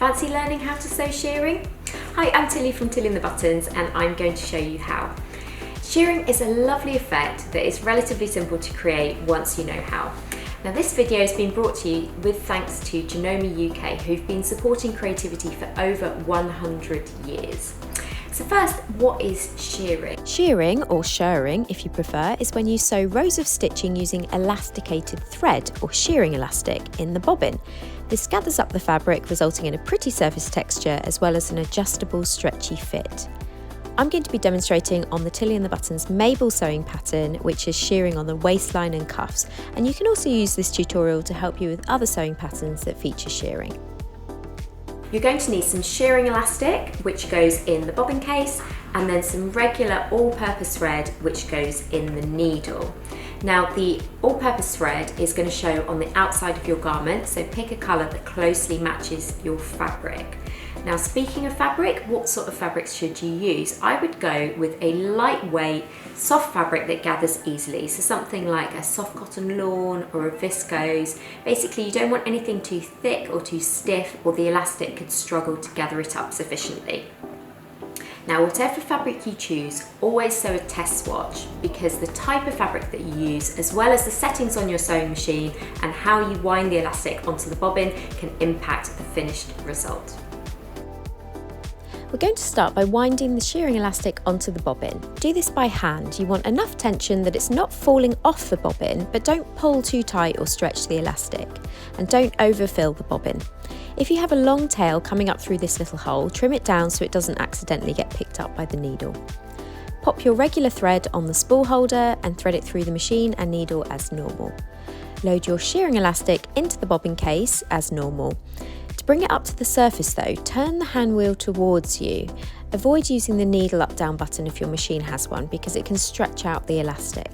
Fancy learning how to sew shearing? Hi, I'm Tilly from Tilly and the Buttons, and I'm going to show you how. Shearing is a lovely effect that is relatively simple to create once you know how. Now this video has been brought to you with thanks to Janome UK, who've been supporting creativity for over 100 years. So first, what is shearing? Shearing, or shirring if you prefer, is when you sew rows of stitching using elasticated thread or shearing elastic in the bobbin. This gathers up the fabric, resulting in a pretty surface texture as well as an adjustable stretchy fit. I'm going to be demonstrating on the Tilly and the Buttons Mabel sewing pattern, which is shearing on the waistline and cuffs, and you can also use this tutorial to help you with other sewing patterns that feature shearing. You're going to need some shearing elastic, which goes in the bobbin case, and then some regular all-purpose thread, which goes in the needle. Now the all-purpose thread is going to show on the outside of your garment, so pick a colour that closely matches your fabric. Now speaking of fabric, what sort of fabrics should you use? I would go with a lightweight, soft fabric that gathers easily. So something like a soft cotton lawn or a viscose. Basically you don't want anything too thick or too stiff, or the elastic could struggle to gather it up sufficiently. Now whatever fabric you choose, always sew a test swatch, because the type of fabric that you use, as well as the settings on your sewing machine and how you wind the elastic onto the bobbin, can impact the finished result. We're going to start by winding the shearing elastic onto the bobbin. Do this by hand. You want enough tension that it's not falling off the bobbin, but don't pull too tight or stretch the elastic. And don't overfill the bobbin. If you have a long tail coming up through this little hole, trim it down so it doesn't accidentally get picked up by the needle. Pop your regular thread on the spool holder and thread it through the machine and needle as normal. Load your shearing elastic into the bobbin case as normal. To bring it up to the surface though, turn the hand wheel towards you. Avoid using the needle up-down button if your machine has one, because it can stretch out the elastic.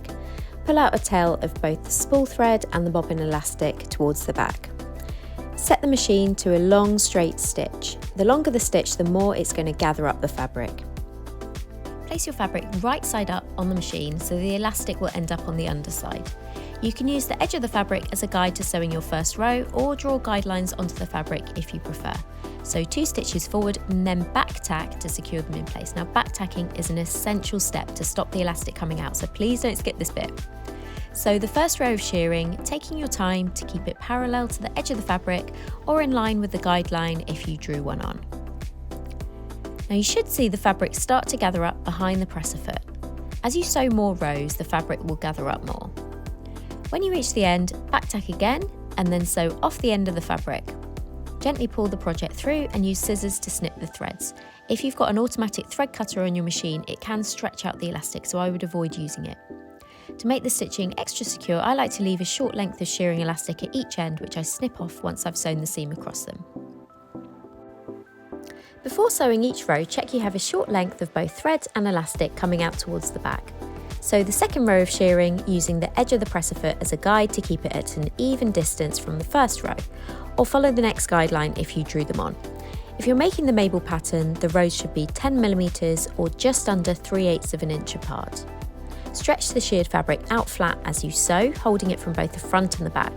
Pull out a tail of both the spool thread and the bobbin elastic towards the back. Set the machine to a long straight stitch. The longer the stitch, the more it's going to gather up the fabric. Place your fabric right side up on the machine so the elastic will end up on the underside. You can use the edge of the fabric as a guide to sewing your first row, or draw guidelines onto the fabric if you prefer. Sew 2 stitches forward and then back tack to secure them in place. Now back tacking is an essential step to stop the elastic coming out, so please don't skip this bit. Sew the first row of shearing, taking your time to keep it parallel to the edge of the fabric or in line with the guideline if you drew one on. Now you should see the fabric start to gather up behind the presser foot. As you sew more rows, the fabric will gather up more. When you reach the end, back tack again and then sew off the end of the fabric. Gently pull the project through and use scissors to snip the threads. If you've got an automatic thread cutter on your machine, it can stretch out the elastic, so I would avoid using it. To make the stitching extra secure, I like to leave a short length of shearing elastic at each end, which I snip off once I've sewn the seam across them. Before sewing each row, check you have a short length of both thread and elastic coming out towards the back. Sew the second row of shearing using the edge of the presser foot as a guide to keep it at an even distance from the first row, or follow the next guideline if you drew them on. If you're making the Mabel pattern, the rows should be 10mm or just under 3/8 of an inch apart. Stretch the sheared fabric out flat as you sew, holding it from both the front and the back.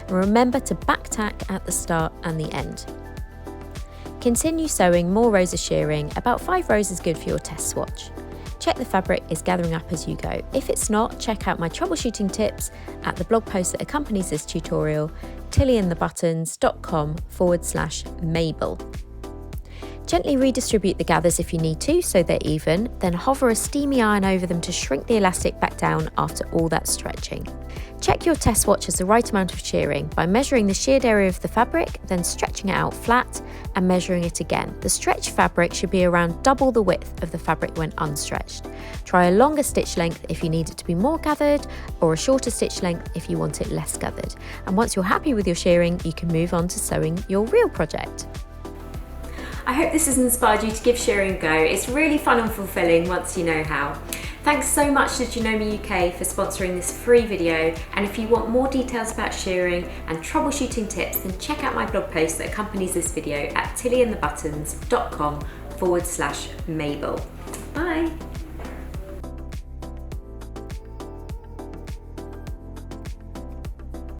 And remember to back tack at the start and the end. Continue sewing more rows of shearing. About 5 rows is good for your test swatch. Check the fabric is gathering up as you go. If it's not, check out my troubleshooting tips at the blog post that accompanies this tutorial, tillyandthebuttons.com/Mabel. Gently redistribute the gathers if you need to so they're even, then hover a steamy iron over them to shrink the elastic back down after all that stretching. Check your test swatch has the right amount of shearing by measuring the sheared area of the fabric, then stretching it out flat and measuring it again. The stretched fabric should be around double the width of the fabric when unstretched. Try a longer stitch length if you need it to be more gathered, or a shorter stitch length if you want it less gathered. And once you're happy with your shearing, you can move on to sewing your real project. I hope this has inspired you to give shearing a go. It's really fun and fulfilling once you know how. Thanks so much to Janome UK for sponsoring this free video, and if you want more details about shearing and troubleshooting tips, then check out my blog post that accompanies this video at tillyandthebuttons.com/Mabel. Bye!